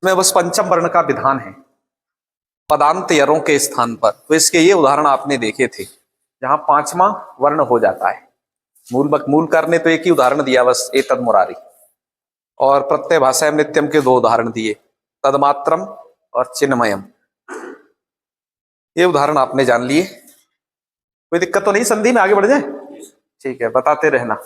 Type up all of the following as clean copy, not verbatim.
में बस पंचम वर्ण का विधान है पदांत यरों के स्थान पर। तो इसके ये उदाहरण आपने देखे थे जहां पांचवा वर्ण हो जाता है। मूल कर ने तो एक ही उदाहरण दिया बस, ए तद मुरारी, और प्रत्यय भाषा नित्यम के दो उदाहरण दिए, तदमात्रम और चिन्मयम। ये उदाहरण आपने जान लिए, कोई दिक्कत तो नहीं? संधि में आगे बढ़ जाए? ठीक है, बताते रहना।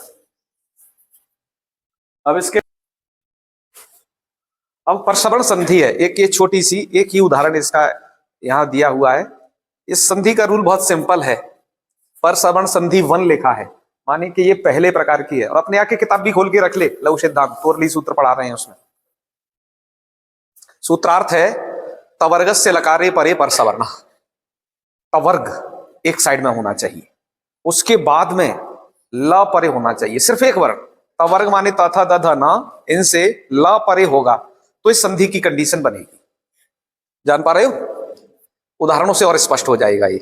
अब परसवर्ण संधि है, एक ये छोटी सी, एक ही उदाहरण इसका यहां दिया हुआ है। इस संधि का रूल बहुत सिंपल है। परसवर्ण संधि वन लिखा है, माने कि ये पहले प्रकार की है। और अपने आके किताब भी खोल के रख ले, लघु सिद्धांत तोरली सूत्र पढ़ा रहे हैं उसमें। सूत्रार्थ है तवर्ग से लकारे परे परसवर्ण। तवर्ग एक साइड में होना चाहिए, उसके बाद में ल परे होना चाहिए, सिर्फ एक वर्ण। तवर्ग माने तथा दध न, इनसे ल परे होगा तो इस संधि की कंडीशन बनेगी। जान पा रहे हो? उदाहरणों से और स्पष्ट हो जाएगा। ये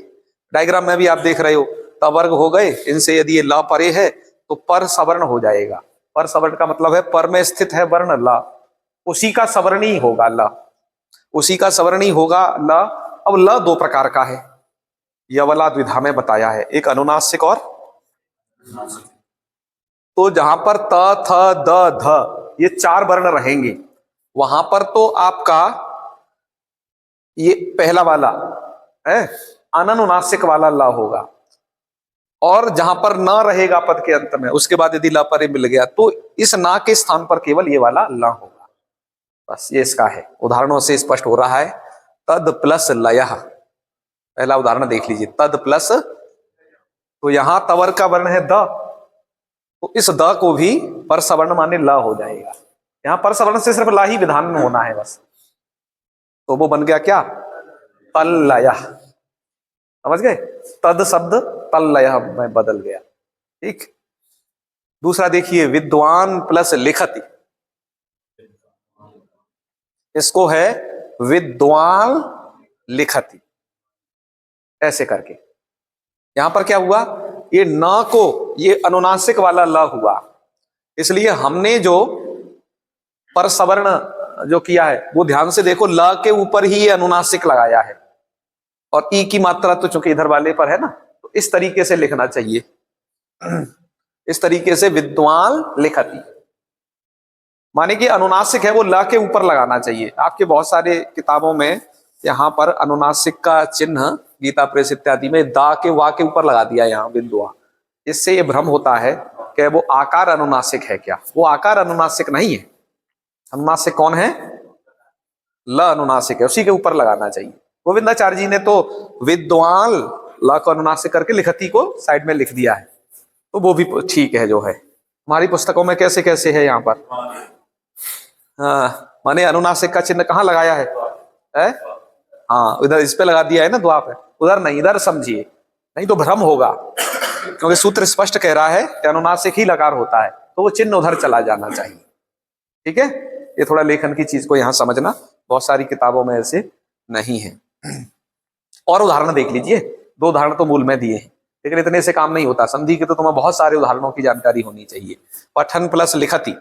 डायग्राम में भी आप देख रहे हो, तवर्ग हो गए, इनसे यदि ये ल परे है तो पर सवर्ण हो जाएगा। पर सवर्ण का मतलब है पर में स्थित है वर्ण ल, उसी का सवर्णी होगा ल, उसी का सवर्णी होगा ल। अब ल दो प्रकार का है, यवला द्विधा में बताया है, एक अनुनासिक और। तो जहां पर त थ द ध ये चार वर्ण रहेंगे, वहां पर तो आपका ये पहला वाला है अनुनासिक वाला ला होगा, और जहां पर न रहेगा पद के अंत में, उसके बाद यदि ला परे मिल गया तो इस ना के स्थान पर केवल ये वाला ला होगा। बस ये इसका है, उदाहरणों से स्पष्ट हो रहा है। तद प्लस लयः, पहला उदाहरण देख लीजिए, तद प्लस, तो यहां तवर का वर्ण है द, तो इस द को भी पर सवर्ण माने ला हो जाएगा। यहां पर सवर्ण से सिर्फ ला ही विधान में होना है बस, तो वो बन गया क्या? तल्लयः। समझ गए? तद शब्द तल्लयः में बदल गया। ठीक। दूसरा देखिए, विद्वान प्लस लिखति, इसको है विद्वान लिखति, ऐसे करके। यहां पर क्या हुआ? ये न को ये अनुनासिक वाला ल हुआ, इसलिए हमने जो पर सवर्ण जो किया है वो ध्यान से देखो, ल के ऊपर ही ये अनुनासिक लगाया है, और ई की मात्रा तो चूंकि इधर वाले पर है ना, तो इस तरीके से लिखना चाहिए, इस तरीके से विद्वान लिखति, माने कि अनुनासिक है वो ल के ऊपर लगाना चाहिए। आपके बहुत सारे किताबों में यहां पर अनुनासिक का चिन्ह, गीता प्रेस इत्यादि में दा के वा के ऊपर लगा दिया यहां बिंदुआ, इससे ये भ्रम होता है कि वो आकार अनुनासिक है। क्या वो आकार अनुनासिक नहीं है? अनुनासिक कौन है? ल अनुनासिक है, उसी के ऊपर लगाना चाहिए। गोविंदाचार्य जी ने तो विद्वान ल को अनुनासिक करके लिखति को साइड में लिख दिया है, तो वो भी ठीक है जो है। हमारी पुस्तकों में कैसे कैसे है यहाँ पर, हाँ, माने अनुनासिक का चिन्ह कहाँ लगाया है? हाँ, इधर इस पे लगा दिया है ना, द्वा पे, उधर नहीं, इधर समझिए, नहीं तो भ्रम होगा, क्योंकि सूत्र स्पष्ट कह रहा है कि अनुनासिक ही लकार होता है, तो वो चिन्ह उधर चला जाना चाहिए। ठीक है, ये थोड़ा लेखन की चीज को यहां समझना, बहुत सारी किताबों में ऐसे नहीं है। और उदाहरण देख लीजिए, दो उदाहरण तो मूल में दिए हैं, लेकिन इतने से काम नहीं होता। संधि के तो तुम्हें बहुत सारे उदाहरणों की जानकारी होनी चाहिए। पठन प्लस लिखति,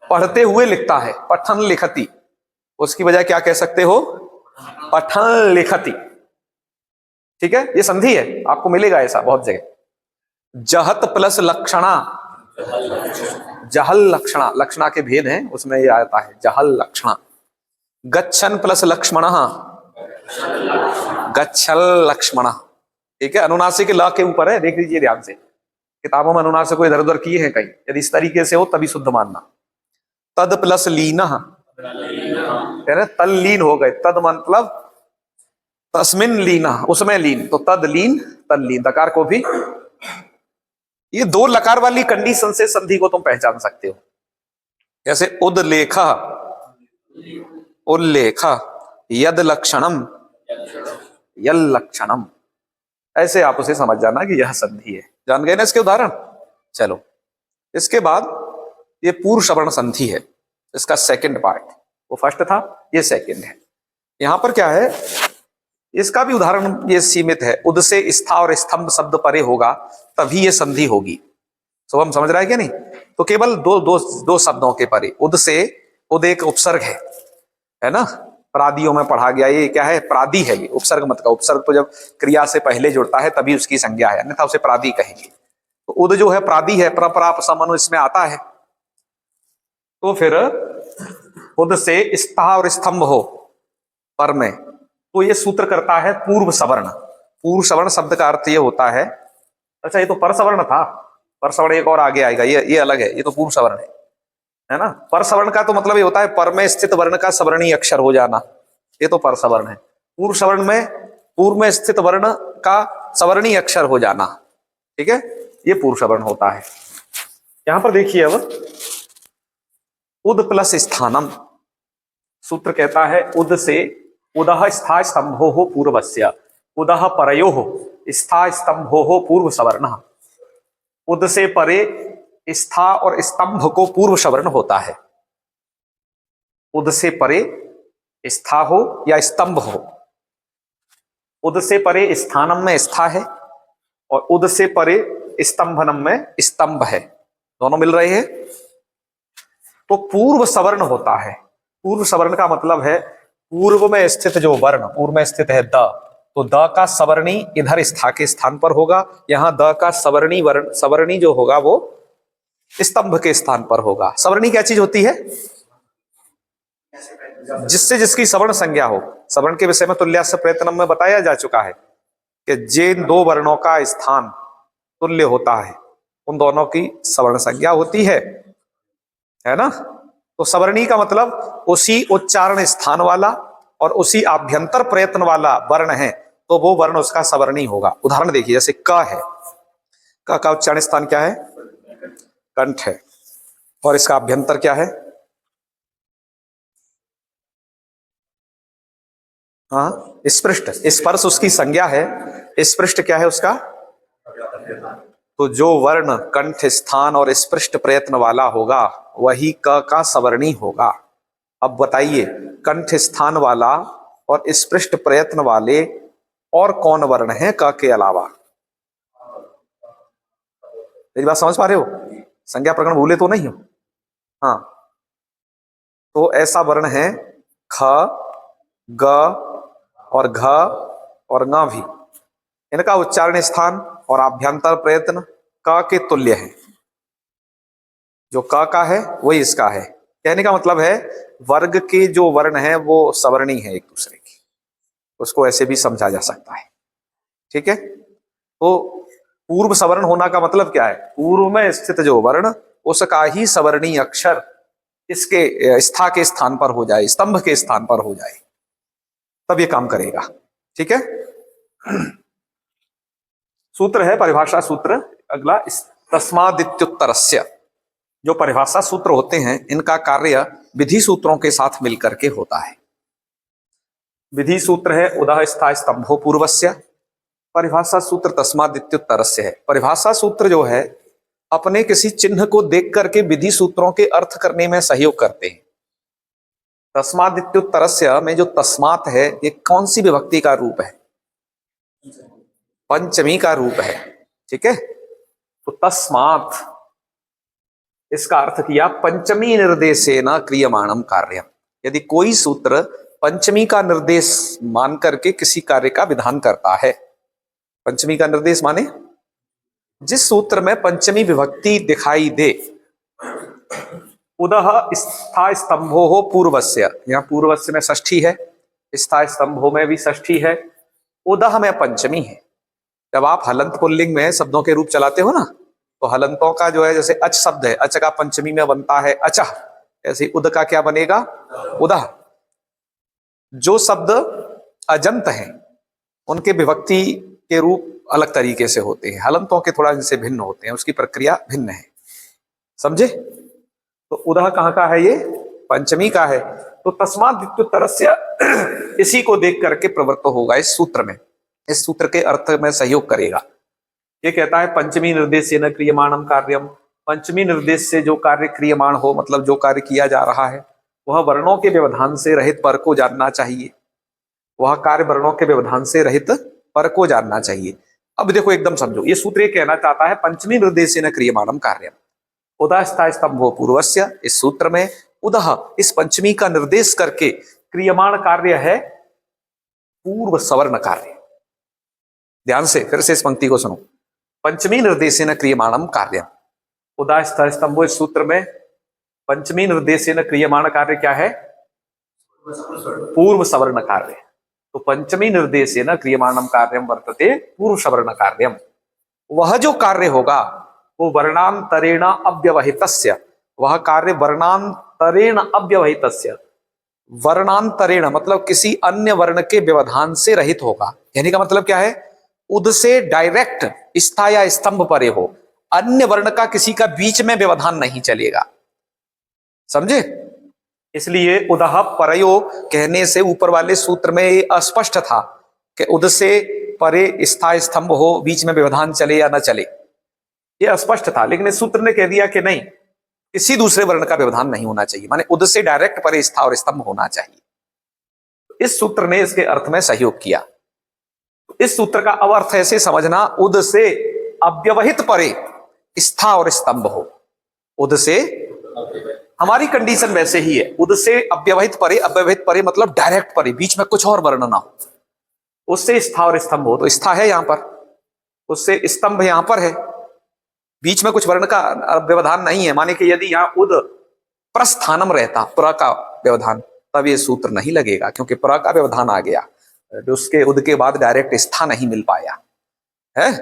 पढ़ते हुए लिखता है, पठन लिखति, उसकी बजाय क्या कह सकते हो? पठन लिखति। ठीक है, ये संधि है, आपको मिलेगा ऐसा बहुत जगह। जहत प्लस लक्षणा, जहल लक्षणा, लक्षणा के भेद हैं उसमें ये आता है, जहल लक्षणा। गच्छन प्लस लक्ष्मण, गच्छल लक्ष्मण। ठीक है, अनुनासिक ल के ऊपर है, देख लीजिए ध्यान से, किताबों में अनुनासिक को इधर उधर किए हैं कहीं, यदि इस तरीके से हो तभी शुद्ध मानना। तद प्लस लीन, तल्लीन हो गए, तद मतलब तस्मिन लीन, उसमें लीन, तो तद लीन तल्लीन। दकार को भी, ये दो लकार वाली कंडीशन से संधि को तुम पहचान सकते हो। जैसे उदलेख, उल्लेख, यद लक्षणम, यल लक्षणम, ऐसे आप उसे समझ जाना कि यह संधि है। जान गए ना इसके उदाहरण? चलो, इसके बाद ये पूर्व सवर्ण संधि है, इसका सेकंड पार्ट, वो फर्स्ट था, ये सेकंड है। यहां पर क्या है, इसका भी उदाहरण ये सीमित है, उद से स्था और स्तंभ शब्द परे होगा तभी ये संधि होगी। तो हम समझ रहे हैं क्या? नहीं तो केवल दो शब्दों के परे, उद से, उद एक उपसर्ग है, है ना, प्रादियों में पढ़ा गया। ये क्या है, प्रादि है, ये उपसर्ग मत का। उपसर्ग तो जब क्रिया से पहले जुड़ता है तभी उसकी संज्ञा है, अन्यथा उसे प्रादि कहेंगे। तो उद जो है प्रादि है, परपराप समनु इसमें आता है। तो फिर उद से स्था और स्तंभ हो पर में, तो ये सूत्र करता है पूर्व सवर्ण। पूर्व सवर्ण शब्द का अर्थ ये होता है, अच्छा ये तो पर सवर्ण था, पर सवर्ण एक और आगे आएगा, ये अलग है, ये तो पूर्व सवर्ण है ना। पर सवर्ण का तो मतलब ये होता है पर में स्थित वर्ण का सवर्णीय अक्षर हो जाना, ये तो पर सवर्ण है। पूर्व सवर्ण में पूर्व में स्थित वर्ण का सवर्णीय अक्षर हो जाना, ठीक है, ये पूर्व सवर्ण होता है। यहां पर देखिए अब उद प्लस स्थानम, सूत्र कहता है उद से उदह स्था स्तंभो हो पूर्वस्य, उदह परयो हो स्था स्तंभो हो पूर्व सवर्ण। उद से परे स्था और स्तंभ को पूर्व सवर्ण होता है। उद से परे स्था हो या स्तंभ हो, उद से परे स्थानम में स्था है और उद से परे स्तंभनम में स्तंभ है, दोनों मिल रहे हैं, तो पूर्व सवर्ण होता है। पूर्व सवर्ण का मतलब है पूर्व में स्थित जो वर्ण, पूर्व में स्थित है द, तो द का सवर्णी इधर स्था के स्थान पर होगा, यहां द का सवर्णी वर्ण, सवर्णी जो होगा वो स्तंभ के स्थान पर होगा। सवर्णी क्या चीज होती है, जिससे जिसकी सवर्ण संज्ञा हो। सवर्ण के विषय में तुल्यस्य प्रयत्नम में बताया जा चुका है कि जिन दो वर्णों का स्थान तुल्य होता है उन दोनों की सवर्ण संज्ञा होती है ना। तो सवर्णी का मतलब उसी उच्चारण स्थान वाला और उसी आभ्यंतर प्रयत्न वाला वर्ण है, तो वो वर्ण उसका सवर्णी होगा। उदाहरण देखिए, जैसे क है, क का उच्चारण स्थान क्या है, कंठ है, और इसका अभ्यंतर क्या है, हाँ स्पृष्ट, स्पर्श उसकी संज्ञा है, स्पृष्ट क्या है उसका, तो जो वर्ण कंठ स्थान और स्पृष्ट प्रयत्न वाला होगा वही क का सवर्णी होगा। अब बताइए कंठ स्थान वाला और स्पृष्ट प्रयत्न वाले और कौन वर्ण है क के अलावा? मेरी बात समझ पा रहे हो, संज्ञा प्रकरण भूले तो नहीं हो? हाँ, तो ऐसा वर्ण है ख, ग और घ और ङ भी, इनका उच्चारण स्थान और आभ्यंतर प्रयत्न क के तुल्य है। जो क का है वही इसका है। कहने का मतलब है वर्ग के जो वर्ण है वो सवर्णी है एक दूसरे की, उसको ऐसे भी समझा जा सकता है, ठीक है। तो पूर्व सवर्ण होना का मतलब क्या है, पूर्व में स्थित जो वर्ण उसका ही सवर्णीय अक्षर इसके स्था के स्थान पर हो जाए, स्तंभ के स्थान पर हो जाए, तब ये काम करेगा, ठीक है। सूत्र है परिभाषा सूत्र अगला, तस्मादित्युत्तरस्य। जो परिभाषा सूत्र होते हैं इनका कार्य विधि सूत्रों के साथ मिलकर के होता है। विधि सूत्र है उदह स्था स्तंभो पूर्वस्य, परिभाषा सूत्र तस्मादित्युत्तरस्य है। परिभाषा सूत्र जो है अपने किसी चिन्ह को देख करके विधि सूत्रों के अर्थ करने में सहयोग करते हैं। तस्मादित्युत्तरस्य में जो तस्मात है ये कौन सी विभक्ति का रूप है, पंचमी का रूप है, ठीक है। तो तस्मात् इसका अर्थ किया पंचमी निर्देशेन क्रियमाणम कार्यम। यदि कोई सूत्र पंचमी का निर्देश मान करके किसी कार्य का विधान करता है, पंचमी का निर्देश माने जिस सूत्र में पंचमी विभक्ति दिखाई दे, उदह स्था स्तंभो हो पूर्वस्य, यहां पूर्वस्य में षष्ठी है, स्था स्तंभो में भी षष्ठी है, उदह में पंचमी है। जब आप हलंत पुल्लिंग में शब्दों के रूप चलाते हो ना, तो हलंतों का जो है, जैसे अच शब्द है, अच का पंचमी में बनता है अचह, ऐसे उद का क्या बनेगा, उदह। जो शब्द अजंत हैं उनके विभक्ति के रूप अलग तरीके से होते हैं, हलंतों के थोड़ा इनसे भिन्न होते हैं, उसकी प्रक्रिया भिन्न है, समझे। तो उदह कहाँ का है, ये पंचमी का है। तो तस्मादित्युत्तरस्य इसी को देख करके प्रवृत्त होगा इस सूत्र में, इस सूत्र के अर्थ में सहयोग करेगा। ये कहता है पंचमी निर्देशेन क्रियमाणम कार्यम, पंचमी निर्देश से जो कार्य क्रियमाण हो, मतलब जो कार्य किया जा रहा है वह वर्णों के व्यवधान से रहित पर को जानना चाहिए, वह कार्य वर्णों के व्यवधान से रहित पर को जानना चाहिए। अब देखो एकदम समझो, ये सूत्र ये कहना चाहता है पंचमी निर्देशेन क्रियमाणम कार्यम, उदह स्था स्तंभो पूर्वस्य। इस सूत्र में उदह इस पंचमी का निर्देश करके क्रियमाण कार्य है पूर्व सवर्ण कार्य। ध्यान से फिर से इस पंक्ति को सुनो। पंचमी निर्देशेन क्रियमाणम कार्यम उदास्त स्तंभो। इस सूत्र में पंचमी निर्देशेन क्रियमाण कार्य क्या है? पूर्व सवर्ण कार्य। तो पंचमी निर्देशेन क्रियमाणम कार्यम वर्तते पूर्व सवर्ण कार्यम। वह जो कार्य होगा वो वर्णांतरेण अव्यवहितस्य, वह कार्य वर्णांतरेण अव्यवहितस्य, वर्णांतरेण मतलब किसी अन्य वर्ण के व्यवधान से रहित होगा। यानी का मतलब क्या है? उद से डायरेक्ट स्था या स्तंभ परे हो, अन्य वर्ण का किसी का बीच में व्यवधान नहीं चलेगा। समझे? इसलिए उदह परयो कहने से ऊपर वाले सूत्र में ये अस्पष्ट था कि उद से परे स्था स्तंभ हो, बीच में व्यवधान चले या न चले, ये अस्पष्ट था। लेकिन इस सूत्र ने कह दिया कि नहीं, किसी दूसरे वर्ण का व्यवधान नहीं होना चाहिए, माने उद से डायरेक्ट परे स्था और स्तंभ होना चाहिए। इस सूत्र ने इसके अर्थ में सहयोग किया। इस सूत्र का अब अर्थ ऐसे समझना, उद से अव्यवहित परे स्था और स्तंभ हो। उद से, हमारी कंडीशन वैसे ही है, उद से अव्यवहित परे, अव्यवहित परे मतलब डायरेक्ट परे, बीच में कुछ और वर्ण ना हो। उससे स्था और स्तंभ हो, तो स्था है यहां पर, उससे स्तंभ यहां पर है, बीच में कुछ वर्ण का व्यवधान नहीं है। माने कि यदि यहां उद प्रस्थानम रहता, प्र का व्यवधान, तब ये सूत्र नहीं लगेगा, क्योंकि प्र का व्यवधान आ गया, उसके उद के बाद डायरेक्ट स्था नहीं मिल पाया है।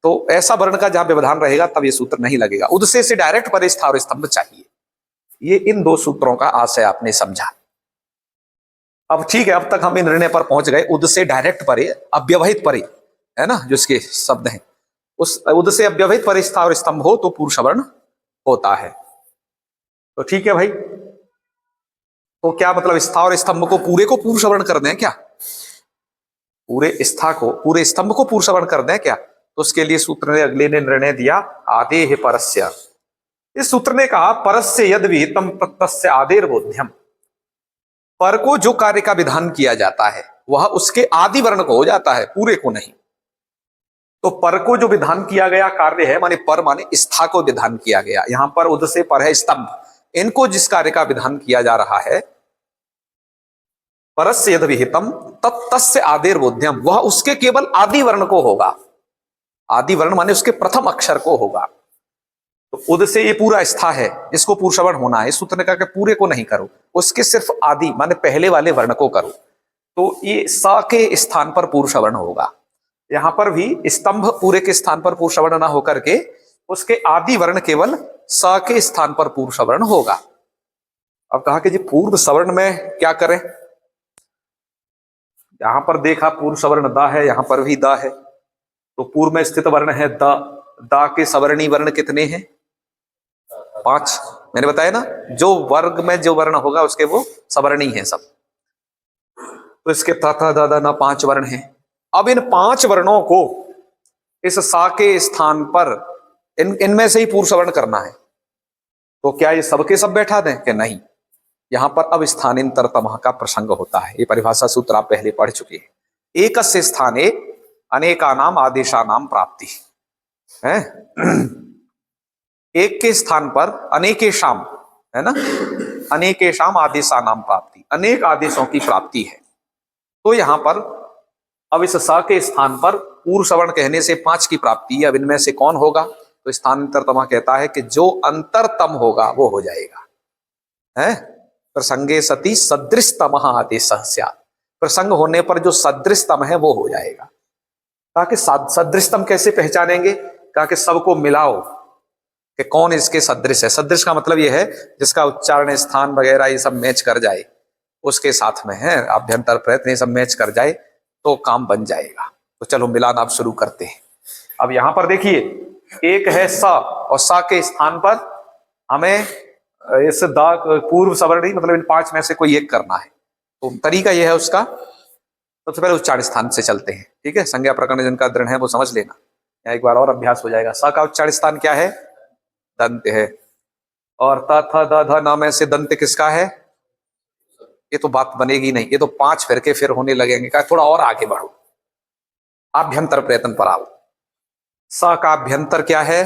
तो ऐसा वर्ण का जहां व्यवधान रहेगा तब ये सूत्र नहीं लगेगा। उद से डायरेक्ट परे स्था और स्तंभ चाहिए। ये इन दो सूत्रों का आशय आपने समझा। अब ठीक है, अब तक हम इन निर्णय पर पहुंच गए, उद से डायरेक्ट परे, अव्यवहित परे, है ना, जो इसके शब्द हैं, उस उद से अव्यवहित परे स्था और स्तंभ हो तो पूर्व सवर्ण होता है। तो ठीक है भाई, तो क्या मतलब स्था और स्तंभ को पूरे को पूर्व सवर्ण कर दें क्या? पूरे स्था को, पूरे स्तंभ को पूर्व सवर्ण कर दें क्या? तो उसके लिए सूत्र ने अगले ने निर्णय दिया आदेह परस्य। इस सूत्र ने कहा परस्य यद विहितम तस्य आदेर बोध्यम। पर को जो कार्य का विधान किया जाता है वह उसके आदि वर्ण को हो जाता है, पूरे को नहीं। तो पर को जो विधान किया गया कार्य है, माने पर माने स्था को विधान किया गया, यहां पर उद से पर है स्तंभ, इनको जिस कार्य का विधान किया जा रहा है, परस्य यद विहितम तस्य आदेर बोध्यम, वह उसके केवल आदि वर्ण को होगा। आदि वर्ण माने उसके प्रथम अक्षर को होगा। तो उद से ये पूरा स्था है, इसको पूर्व सवर्ण होना है। इस सूत्र ने कहा कि पूरे को नहीं करो, उसके सिर्फ आदि माने पहले वाले वर्ण को करो, तो ये स के स्थान पर पूर्व सवर्ण होगा। यहां पर भी स्तंभ पूरे के स्थान पर पूर्व सवर्ण ना होकर के उसके आदि वर्ण केवल स के स्थान पर पूर्व सवर्ण होगा। अब कहा कि जी पूर्व सवर्ण में क्या करें? यहां पर देखा पूर्व सवर्ण द है, यहां पर भी द है, तो पूर्व में स्थित वर्ण है द। द के सवर्णी वर्ण कितने हैं? 5। मैंने बताया ना, जो वर्ग में जो वर्ण होगा उसके वो सवर्णी हैं सब। तो इसके तथा दादा ना 5 वर्ण हैं। अब इन 5 वर्णों को इस सा के स्थान पर इनमें से ही पूर्व सवर्ण करना है। तो क्या ये सबके सब बैठा दें कि नहीं? यहां पर अब स्थानिंतरतमः का प्रसंग होता है। ये परिभाषा सूत्र आप पहले पढ़ चुके हैं। एकस्य स्थाने अनेकानाम आदेशानाम प्राप्ति है। एक के स्थान पर अनेकेशाम, है ना, अनेकेशाम आदेशानाम प्राप्ति, अनेक आदेशों की प्राप्ति है। तो यहां पर अब इस स के स्थान पर पूर्व सवर्ण कहने से 5 की प्राप्ति है। अब इनमें से कौन होगा? तो स्थानांतरतम कहता है कि जो अंतरतम होगा वो हो जाएगा, है। प्रसंगे सती सदृशतम आदेश स्यात्, प्रसंग होने पर जो सदृशतम है वो हो जाएगा। कहा कि सदृशतम कैसे पहचानेंगे? कहा कि सबको मिलाओ कि कौन इसके सदृश है। सदृश का मतलब ये है जिसका उच्चारण, स्थान वगैरह ये सब मैच कर जाए, उसके साथ में है अभ्यंतर प्रयत्न ये सब मैच कर जाए तो काम बन जाएगा। तो चलो मिलान आप शुरू करते हैं। अब यहां पर देखिए, एक है स और स के स्थान पर हमें इस द पूर्व सवर्णी मतलब इन 5 में से कोई एक करना है। तो तरीका यह है उसका, सबसे पहले उच्चारण स्थान से चलते हैं, ठीक है। संज्ञा प्रकरण जिनका दृढ़ है वो समझ लेना, यहाँ एक बार और अभ्यास हो जाएगा। स का उच्चारण स्थान क्या है? दंत है। और त थ द ध न में से दंत किसका है? ये तो बात बनेगी नहीं, ये तो 5 फिर के फिर होने लगेंगे। कहा थोड़ा और आगे बढ़ो, आभ्यंतर प्रयत्न पर आओ। स का अभ्यंतर क्या है?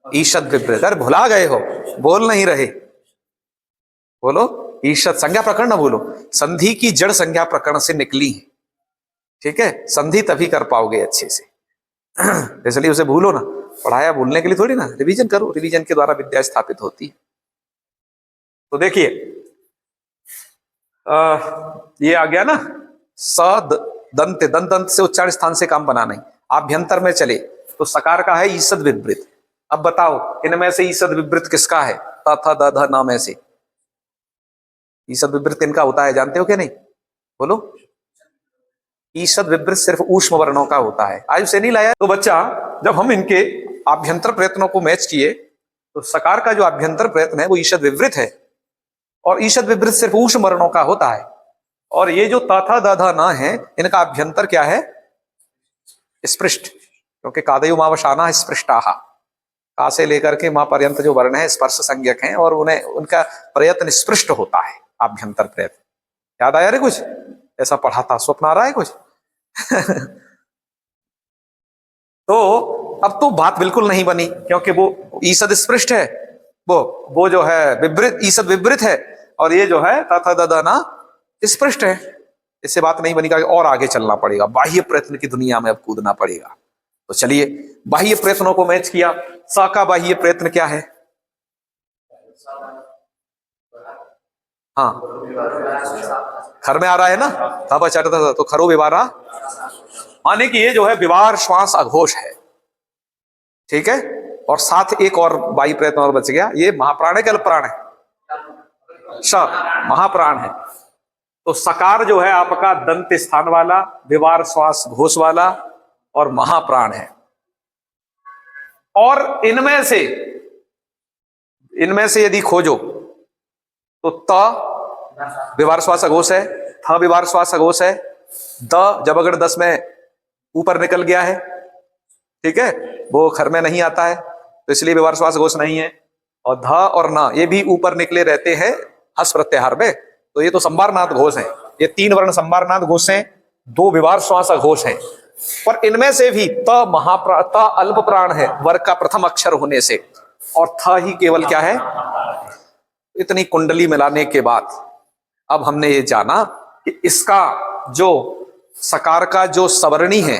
ईषद विपरीत। अरे भुला गए हो, बोल नहीं रहे, बोलो। ईषद संज्ञा प्रकरण ना बोलो, संधि की जड़ संज्ञा प्रकरण से निकली है, ठीक है। संधि तभी कर पाओगे अच्छे से, इसलिए उसे भूलो ना। पढ़ाया भूलने के लिए थोड़ी ना, रिवीजन करो, रिवीजन के द्वारा विद्या स्थापित होती है। तो देखिए ये आ गया ना, स दंत, दंत दंत से उच्चारण स्थान से काम बनाना है। आभ्यंतर में चले तो सकार का है ईसद विवृत। अब बताओ इनमें से ईसद विवृत किसका है? त थ द ध न में से ईसद विवृत इनका होता है, जानते हो क्या नहीं? बोलो। ईसद विवृत सिर्फ ऊष्म वर्णों का होता है। आयु से नहीं लाया तो बच्चा, जब हम इनके आभ्यंतर प्रयत्नों को मैच किए तो सकार का जो आभ्यंतर प्रयत्न है वो ईषद विवृत है, और ईषद विवृत सिर्फ ऊष्म वर्णों का होता है। और ये जो त थ द ध न है इनका आभ्यंतर क्या है? स्पृष्ट, क्योंकि कादयो मावशाना स्पृष्टाहा, का से लेकर के मां पर्यंत जो वर्ण है स्पर्श संज्ञक हैं, और उन्हें उनका प्रयत्न स्पृष्ट होता है, आभ्यंतर प्रयत्न। याद आया रे कुछ? ऐसा पढ़ा था, स्वप्न आ रहा है कुछ? तो अब तो बात बिल्कुल नहीं बनी, क्योंकि वो ईसद स्पृष्ट है, वो जो है विवृत, ईसद विवृत है, और ये जो है तथा ददना स्पृष्ट है। इससे बात नहीं बनी, और आगे चलना पड़ेगा, बाह्य प्रयत्न की दुनिया में अब कूदना पड़ेगा। तो चलिए बाह्य प्रयत्नों को मैच किया। सा का बाह्य प्रयत्न क्या है? हाँ, खर में आ रहा है ना, तब चढ़ता तो खरो विवारा, माने कि ये जो है विवार श्वास अघोष है, ठीक है। और साथ एक और बाह्य प्रयत्न और बच गया, ये महाप्राण है कि अल्प प्राण है? स महाप्राण है। तो सकार जो है आपका दंत स्थान वाला, विवार श्वास घोष वाला और महाप्राण है। और इनमें से यदि खोजो तो त विवार श्वास अघोष है, थ विवार श्वास अघोष है, द जब अगर 10 में ऊपर निकल गया है, ठीक है, वो खर में नहीं आता है तो इसलिए विवार श्वास अघोष नहीं है। और ध और न ये भी ऊपर निकले रहते हैं हस प्रत्याहार में, तो ये तो संबारनाद घोष है। ये 3 वर्ण संबारनाद घोष हैं, 2 विवार श्वास अघोष हैं। पर इनमें से भी त अल्प प्राण है वर्ग का प्रथम अक्षर होने से, और थ ही केवल क्या है? इतनी कुंडली मिलाने के बाद अब हमने ये जाना कि इसका जो सकार का जो सवर्णी है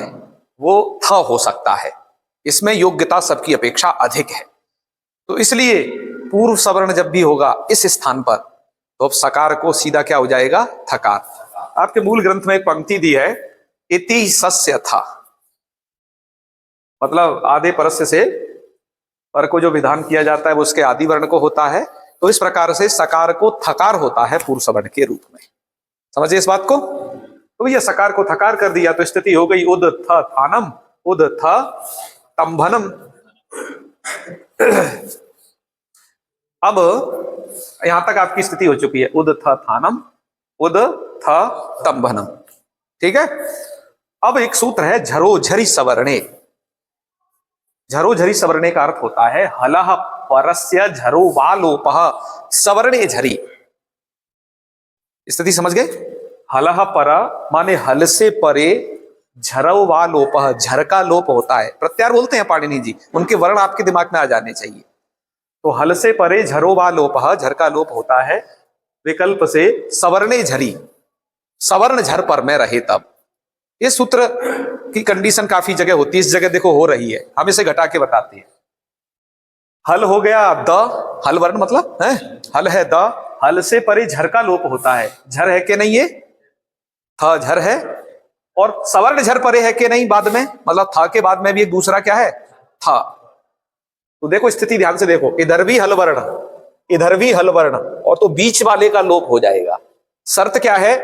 वो थ हो सकता है, इसमें योग्यता सबकी अपेक्षा अधिक है। तो इसलिए पूर्व सवर्ण जब भी होगा इस स्थान पर तो अब सकार को सीधा क्या हो जाएगा? थकार। आपके मूल ग्रंथ में एक पंक्ति दी है, इति सस्य था, मतलब आधे परस्य से पर को जो विधान किया जाता है वो उसके आदि वर्ण को होता है। तो इस प्रकार से सकार को थकार होता है पूर्व सवर्ण के रूप में। समझिए इस बात को। तो भैया सकार को थकार कर दिया तो स्थिति हो गई उद थ थानम, उद थ तंभनम। अब यहां तक आपकी स्थिति हो चुकी है, उद थ थानम, उद थ तंभनम, ठीक है। अब एक सूत्र है झरोझरी सवर्णे। झरोझरी सवर्णे का अर्थ होता है हलह परस्य झरो वालोपः सवर्णे झरी। स्थिति समझ गए? हलह पर माने हल से परे, झरो वालोपः झर का लोप होता है। प्रत्यार बोलते हैं पाणिनि जी, उनके वर्ण आपके दिमाग में आ जाने चाहिए। तो हल से परे झरो वालोपः झर का लोप होता है, विकल्प से सवर्णे झरी, सवर्ण झर पर में रहे तब। ये सूत्र की कंडीशन काफी जगह होती है, इस जगह देखो हो रही है, हम इसे घटा के बताते हैं। हल हो गया द, हल वर्ण मतलब है, हल है द, हल से परे झर का लोप होता है। झर है कि नहीं? ये थ झर है। और सवर्ण झर परे है कि नहीं बाद में, मतलब था के बाद में भी एक दूसरा क्या है? था। तो देखो स्थिति ध्यान से देखो, इधर भी हल वर्ण, इधर भी हल वर्ण, और तो बीच वाले का लोप हो जाएगा। शर्त क्या है?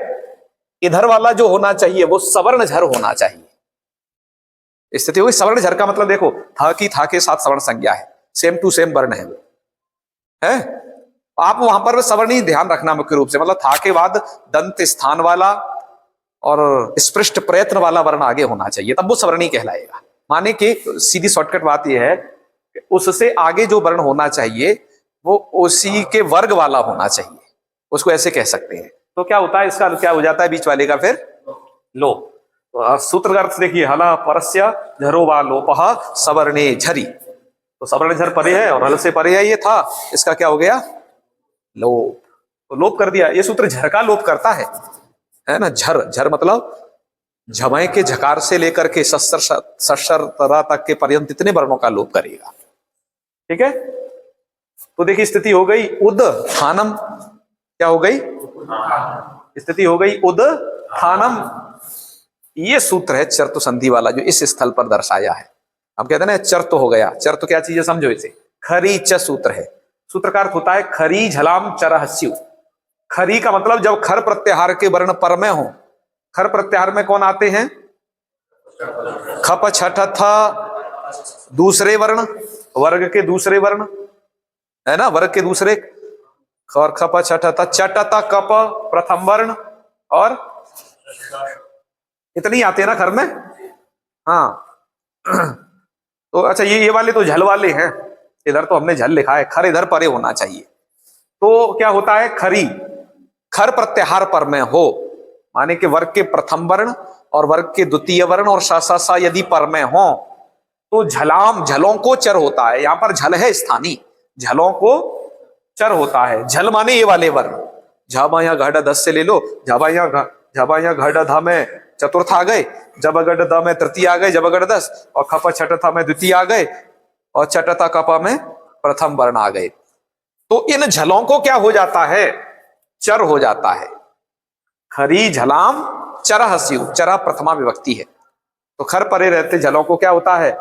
इधर वाला जो होना चाहिए वो सवर्ण झर होना चाहिए। स्थिति हुई सवर्ण झर का मतलब देखो, था की था के साथ सवर्ण संज्ञा है, सेम टू सेम वर्ण है वो, है। आप वहां पर सवर्ण ही ध्यान रखना मुख्य रूप से, मतलब था के बाद दंत स्थान वाला और स्पृष्ट प्रयत्न वाला वर्ण आगे होना चाहिए, तब वो सवर्णी कहलाएगा। माने कि सीधी शॉर्टकट बात यह है, उससे आगे जो वर्ण होना चाहिए वो उसी के वर्ग वाला होना चाहिए, उसको ऐसे कह सकते हैं। तो क्या होता है इसका, क्या हो जाता है बीच वाले का फिर लो। तो सूत्र का अर्थ देखिए, हला परस्य झरो वा लोपः सवर्णे झरी। तो सवर्ण झर परे है और हल से परे है, ये था, इसका क्या हो गया? लोप। तो लोप कर दिया। ये सूत्र झर का लोप करता है ना। झर, झर मतलब झमय के झकार से लेकर के सस्तर तक के पर्यंत इतने वर्णों का लोप करेगा। ठीक है, तो देखिए स्थिति हो गई उद्धानम, क्या हो गई? स्थिति हो गई उद्धानम। ये सूत्र है चर्तु संधि वाला जो इस स्थल पर दर्शाया है। हम कहते हैं ना चर्त हो गया। चर्त क्या चीज है समझो इसे। खरी च सूत्र है। सूत्र का अर्थ होता है खरी झलाम चरहस्यु। खरी का मतलब जब खर प्रत्याहार के वर्ण पर में हो। खर प्रत्याहार में कौन आते हैं? खप छठ था दूसरे वर्ण, वर्ग के दूसरे वर्ण है ना, वर्ग के दूसरे। और खप छठ था चटता कप प्रथम वर्ण, और इतने ही आते हैं ना खर में। हाँ तो अच्छा ये वाले तो झल वाले हैं। इधर तो हमने झल लिखा है, खर इधर परे होना चाहिए। तो क्या होता है? खरी खर प्रत्याहार पर में हो, माने कि वर्ग के प्रथम वर्ण और वर्ग के द्वितीय वर्ण और सा यदि पर में हो तो झलाम, झलों को चर होता है। यहां पर झल है स्थानीय, झलों को चर होता है। झल माने ये वाले वर्ण। झाबा या घड़ 10 से ले लो। झाबा या घड़ धा में चतुर्थ आ गए, जब गढ़ द में तृतीय आ गए, जब गढ़ 10, और खप छठथा में द्वितीय आ गए, और चटता कपा में प्रथम वर्ण आ गए। तो इन झलों को क्या हो जाता है? चर हो जाता है। खरी झलाम चरहस्यु, चरा प्रथमा विभक्ति है। तो खर परे रहते झलों को क्या होता है?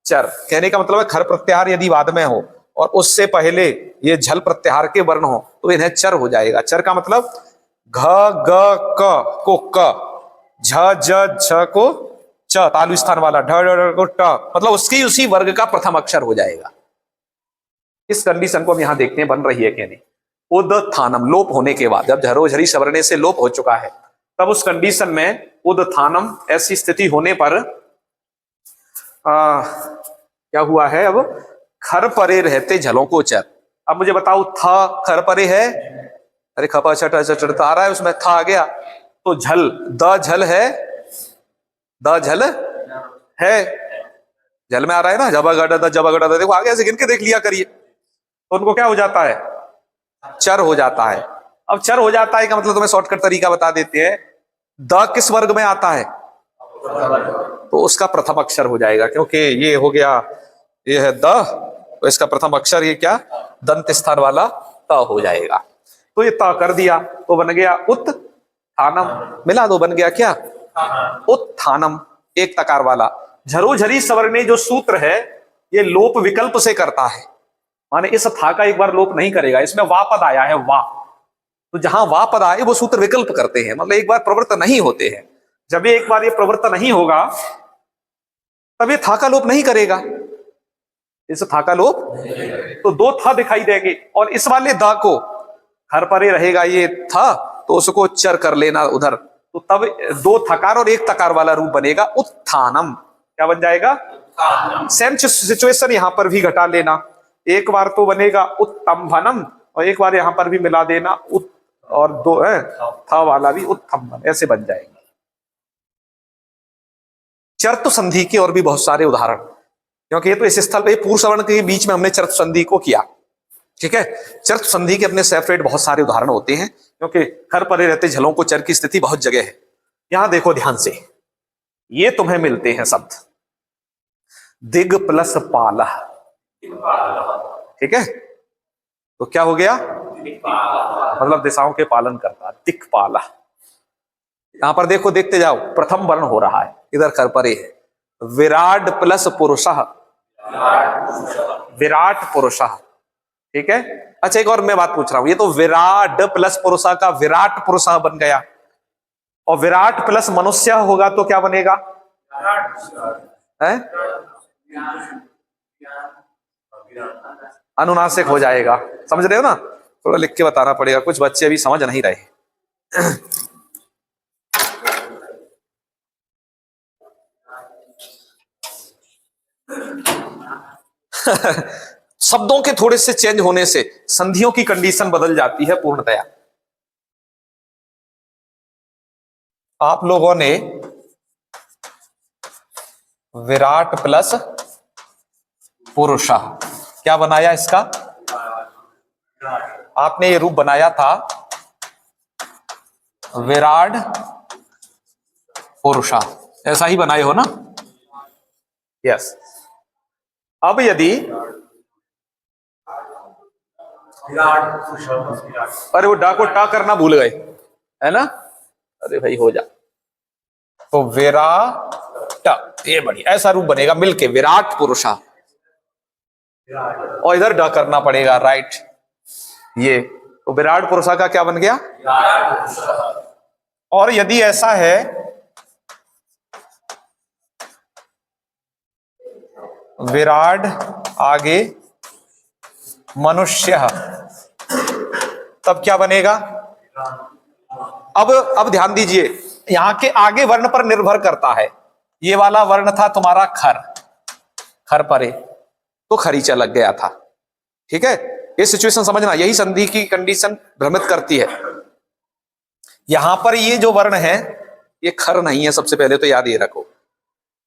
चर। कहने का मतलब है खर प्रत्याहार यदि बाद में हो और उससे पहले ये झल प्रत्याहार के वर्ण हो तो इन्हें चर हो जाएगा। चर का मतलब घ ग क को क, झ ज छ को च, तालु स्थान वाला, ढ ढ को ट, मतलब उसकी उसी वर्ग का प्रथम अक्षर हो जाएगा। इस कंडीशन को हम यहां देखते हैं बन रही है कि नहीं। उद्धानम लोप होने के बाद, जब झरोझरी सवर्णे से लोप हो चुका है, तब उस कंडीशन में उद्धानम ऐसी स्थिति होने पर क्या हुआ है? अब खर परे रहते झलों को चर। अब मुझे बताओ था खर परे है? अरे खपा छठा चढ़ता आ रहा है, उसमें था आ गया तो झल, द झल है, द झल है, झल में आ रहा है ना। जबा गड़ा जबा गड़ा, देखो आगे ऐसे गिन के देख लिया करिए। तो उनको क्या हो जाता है? चर हो जाता है। अब चर हो जाता है का मतलब तुम्हें शॉर्टकट तरीका बता देते हैं। द किस वर्ग में आता है? तो उसका प्रथम अक्षर हो जाएगा, क्योंकि ये हो गया, ये है द, तो इसका प्रथम अक्षर ये क्या? दंत स्थान वाला त हो जाएगा। तो ये त कर दिया तो बन गया उत्थानम। मिला दो, बन गया क्या? उत्थानम, एक तकार वाला। झरोझरी सवर्णे जो सूत्र है ये लोप विकल्प से करता है, माने इस था का एक बार लोप नहीं करेगा। इसमें वा पद आया है, वा, तो जहां वा पद आए वो सूत्र विकल्प करते हैं, मतलब एक बार प्रवृत्त नहीं होते हैं। जब ये एक बार ये प्रवृत्त नहीं होगा तब ये था का लोप नहीं करेगा। इस था का लोप, तो दो था दिखाई देंगे, और इस वाले दा को हर परे रहेगा ये था, तो उसको चर कर लेना उधर, तो तब दो थकार और एक तकार वाला रूप बनेगा उत्थानम। क्या बन जाएगा? सेम सिचुएशन यहां पर भी घटा लेना। एक बार तो बनेगा उत्तम्भनम, और एक बार यहां पर भी मिला देना और दो है था वाला भी उत्तम्भन, ऐसे बन जाएगा। चर्त संधि के और भी बहुत सारे उदाहरण, क्योंकि ये तो इस स्थल पे पूर्व सवर्ण के बीच में हमने चर्त संधि को किया। ठीक है, चर्त संधि के अपने सेपरेट बहुत सारे उदाहरण होते हैं, क्योंकि खर परे रहते झलों को चर की स्थिति बहुत जगह है। यहां देखो ध्यान से, ये तुम्हें मिलते हैं शब्द दिग प्लस पाल। ठीक है, तो क्या हो गया? मतलब दिशाओं के पालन करता, दिक्पाला। यहां पर देखो, देखते जाओ, प्रथम वर्ण हो रहा है, इधर खर परे है, विराट प्लस पुरुषः, विराट पुरुषः। ठीक है, अच्छा एक और मैं बात पूछ रहा हूं, ये तो विराट प्लस पुरुषा का विराट पुरुषा बन गया, और विराट प्लस मनुष्य होगा तो क्या बनेगा? है? अनुनासिक हो जाएगा। समझ रहे हो ना? थोड़ा लिख के बताना पड़ेगा, कुछ बच्चे अभी समझ नहीं रहे। शब्दों के थोड़े से चेंज होने से संधियों की कंडीशन बदल जाती है पूर्णतया। आप लोगों ने विराट प्लस पुरुषः क्या बनाया? इसका आपने ये रूप बनाया था विराड पुरुषा, ऐसा ही बनाए हो ना? यस। अब यदि अरे वो डा को टा करना भूल गए, है ना? अरे भाई हो जा। तो विराट, ये बढ़िया, ऐसा रूप बनेगा मिलके, विराट पुरुषा। और इधर डा करना पड़ेगा, राइट। ये तो विराट पुरुषा का क्या बन गया? और यदि ऐसा है विराट आगे मनुष्य, तब क्या बनेगा? अब ध्यान दीजिए, यहां के आगे वर्ण पर निर्भर करता है। ये वाला वर्ण था तुम्हारा खर, खर परे, तो खरीचा लग गया था। ठीक है, ये सिचुएशन समझना, यही संधि की कंडीशन भ्रमित करती है। यहां पर ये जो वर्ण है ये खर नहीं है, सबसे पहले तो याद ये रखो।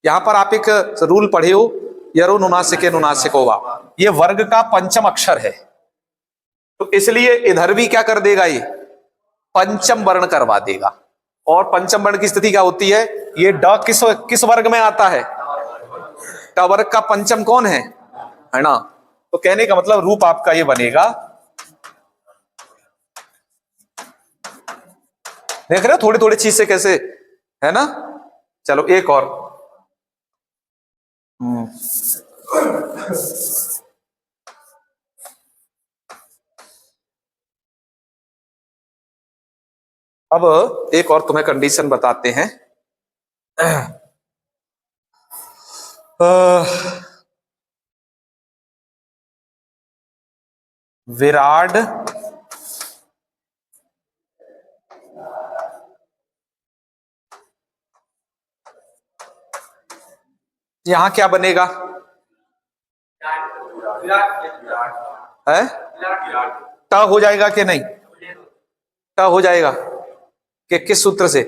यहां पर आप एक रूल पढ़े हो, यरो नुनासिके नुनासिको वा, ये वर्ग का पंचम अक्षर है, तो इसलिए इधर भी क्या कर देगा, ये पंचम वर्ण करवा देगा। और पंचम वर्ण की स्थिति क्या होती है? ये ड किस वर्ग में आता है? ट वर्ग का पंचम कौन है ना? तो कहने का मतलब रूप आपका ये बनेगा, देख रहे हो थोड़ी थोड़ी चीज से कैसे, है ना? चलो एक और। अब एक और तुम्हें कंडीशन बताते हैं। विराड यहां क्या बनेगा? है ट हो जाएगा कि नहीं? ट हो जाएगा कि किस सूत्र से?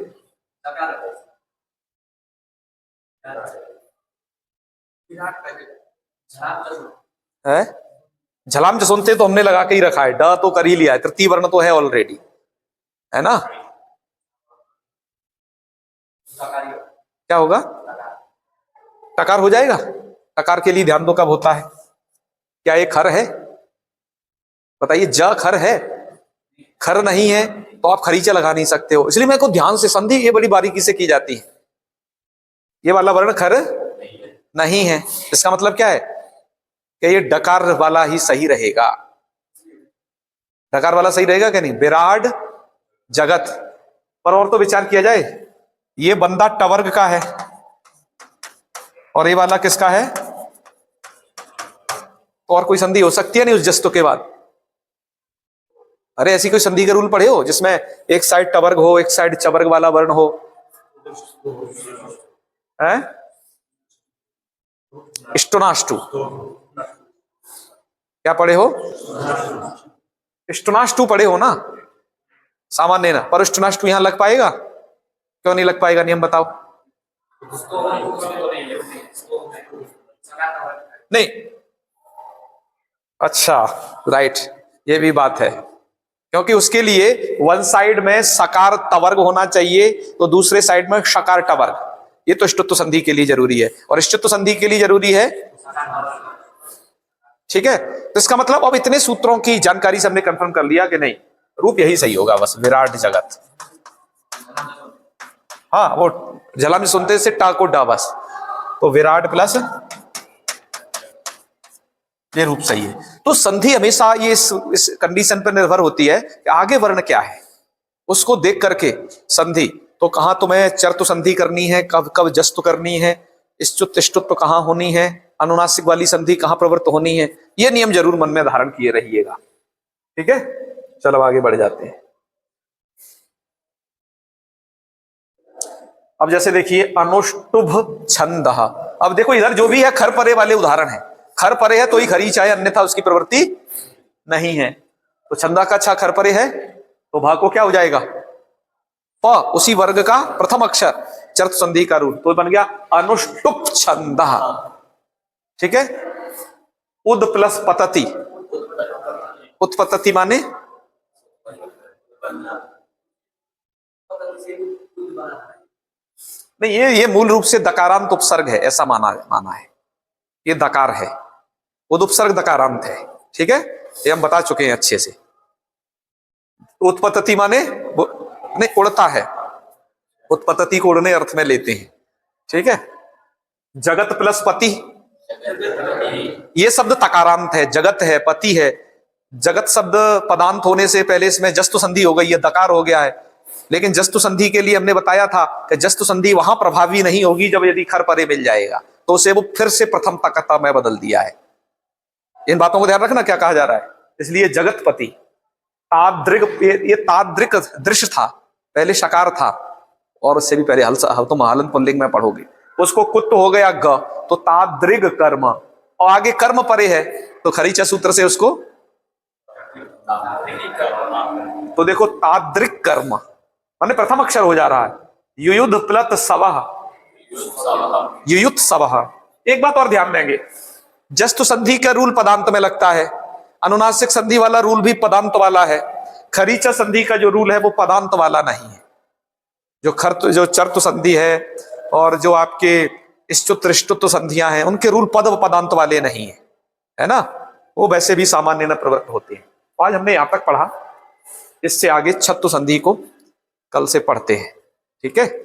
है झलाम जो सुनते तो हमने लगा के ही रखा है, ड तो कर ही लिया है, तृतीय वर्ण तो है ऑलरेडी, है ना? क्या होगा? टकार हो जाएगा। टकार के लिए ध्यान दो, कब होता है? क्या ये खर है? बताइए, ज खर है? खर नहीं है तो आप खरीचा लगा नहीं सकते हो। इसलिए मेरे को ध्यान से, संधि ये बड़ी बारीकी से की जाती है। ये वाला वर्ण खर नहीं है, इसका मतलब क्या है कि ये डकार वाला ही सही रहेगा। डकार वाला सही रहेगा क्या नहीं? विराड जगत पर और तो विचार किया जाए, ये बंदा टवर्ग का है और ये वाला किसका है? तो और कोई संधि हो सकती है नहीं उस जस्तु के बाद? अरे ऐसी कोई संधि के रूल पढ़े हो जिसमें एक साइड टवर्ग हो, एक साइड चवर्ग वाला वर्ण हो? है इष्टुनाष्टु, क्या पढ़े हो? इष्टुनाष्टु पढ़े हो ना सामान्य ना, पर इष्टुनाष्टु यहां लग पाएगा? क्यों नहीं लग पाएगा, नियम बताओ। नहीं, अच्छा राइट, ये भी बात है, क्योंकि उसके लिए वन साइड में सकार तवर्ग होना चाहिए तो दूसरे साइड में शकार टवर्ग। ये तो इष्टुत्व संधि के लिए जरूरी है, और इष्टुत्व संधि के लिए जरूरी है। ठीक है, तो इसका मतलब अब इतने सूत्रों की जानकारी से हमने कंफर्म कर लिया कि नहीं, रूप यही सही होगा बस, विराट जगत। हाँ, वो झला में सुनते से टा को डा बस, तो विराट प्लस ये रूप सही है। तो संधि हमेशा ये इस कंडीशन पर निर्भर होती है कि आगे वर्ण क्या है, उसको देख करके संधि, तो कहां तुम्हें चर्तु संधि करनी है, कब कब जस्तु करनी है, इष्टुत इष्टुत्व कहां होनी है, अनुनासिक वाली संधि कहां प्रवृत्त होनी है, ये नियम जरूर मन में धारण किए रहिएगा। ठीक है, चलो आगे बढ़ जाते हैं। अब जैसे देखिए अनुष्टुभ छंद, अब देखो इधर जो भी है खर परे वाले उदाहरण है, खर परे है तो ही खरी चाहे, अन्यथा उसकी प्रवृत्ति नहीं है। तो छंदा का छा खर परे है तो भाग को क्या हो जाएगा? प, उसी वर्ग का प्रथम अक्षर, चर्त संधि का रूप, तो बन गया अनुष्टुप छंद। ठीक है, उद प्लस पतति, उत्पतति माने नहीं, ये मूल रूप से दकारांत उपसर्ग है, ऐसा माना है। ये दकार है, उदुपसर्ग दकारांत है। ठीक है, ये हम बता चुके हैं अच्छे से। उत्पत्ति माने नहीं, उड़ता है, उत्पत्ति को उड़ने अर्थ में लेते हैं। ठीक है, जगत प्लस पति, ये शब्द तकारांत है, जगत है, पति है। जगत शब्द पदांत होने से पहले इसमें जस्तु संधि हो गई, ये दकार हो गया है। लेकिन जस्तु संधि के लिए हमने बताया था कि जस्तु संधि वहां प्रभावी नहीं होगी जब यदि खर परे मिल जाएगा, तो उसे वो फिर से प्रथम तकता में बदल दिया है। इन बातों को ध्यान रखना क्या कहा जा रहा है। इसलिए जगतपति, तादृग, ये तादृक दृश्य था, पहले शकार था, और उससे भी पहले तुम हलंत पुल्लिंग में पढ़ोगे, उसको कुत्त हो गया ग, तो तादृग कर्म, और आगे कर्म परे है तो खरीचा सूत्र से उसको, तो देखो तादृक कर्म माने प्रथम अक्षर हो जा रहा है। युयुध प्लत सवह, युयुत सवह। एक बात और ध्यान देंगे, जस्तु संधि का रूल पदांत में लगता है, अनुनासिक संधि वाला रूल भी पदांत वाला है। खरीचा संधि का जो रूल है वो पदांत वाला नहीं है। जो चर्तु संधि है और जो आपके इष्टुत्व इष्टुत्व संधियां हैं, उनके रूल पद व पदांत वाले नहीं है ना, वो वैसे भी सामान्य न प्रवृत्त होते हैं। आज हमने यहां तक पढ़ा, इससे आगे छत्तु संधि को कल से पढ़ते हैं। ठीक है।